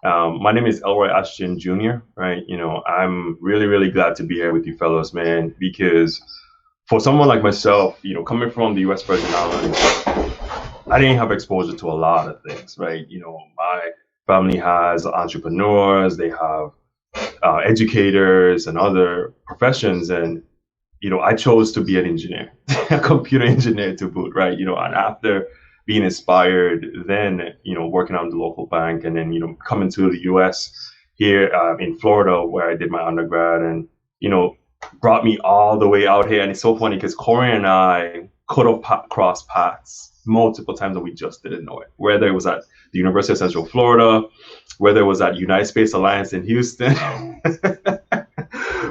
My name is Elroy Jr., right? I'm really, really glad to be here with you fellows, man, because for someone like myself, coming from the US Virgin Islands, I didn't have exposure to a lot of things, right? My family has entrepreneurs, they have educators and other professions, and I chose to be an engineer, a computer engineer to boot, right? And after being inspired, then, working on the local bank and then, coming to the US here in Florida where I did my undergrad and, you know, brought me all the way out here. And it's so funny because Corey and I could have crossed paths multiple times and we just didn't know it, whether it was at the University of Central Florida, whether it was at United Space Alliance in Houston.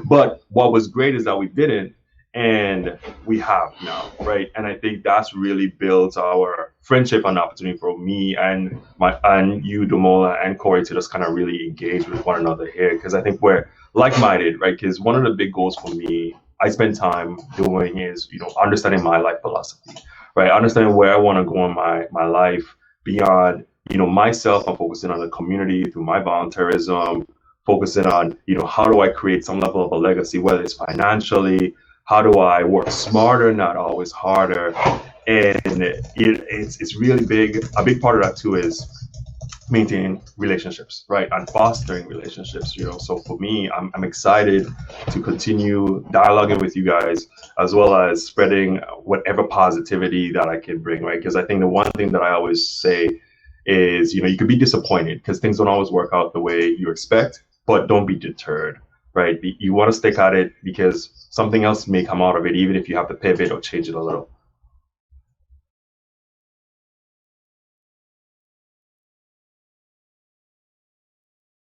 But what was great is that we didn't, and we have now, right? And I think that's really built our friendship and opportunity for me and you, Damola, and Corey to just kind of really engage with one another here because I think we're like-minded, right? Because one of the big goals for me, I spend time doing is understanding my life philosophy, right? Understanding where I want to go in my life beyond myself. I'm focusing on the community through my volunteerism, focusing on, how do I create some level of a legacy, whether it's financially, how do I work smarter, not always harder? And it's really big. A big part of that too is maintaining relationships, right? And fostering relationships, So for me, I'm excited to continue dialoguing with you guys as well as spreading whatever positivity that I can bring, right? Because I think the one thing that I always say is, you could be disappointed because things don't always work out the way you expect, but don't be deterred, right? You want to stick at it because something else may come out of it, even if you have to pivot or change it a little.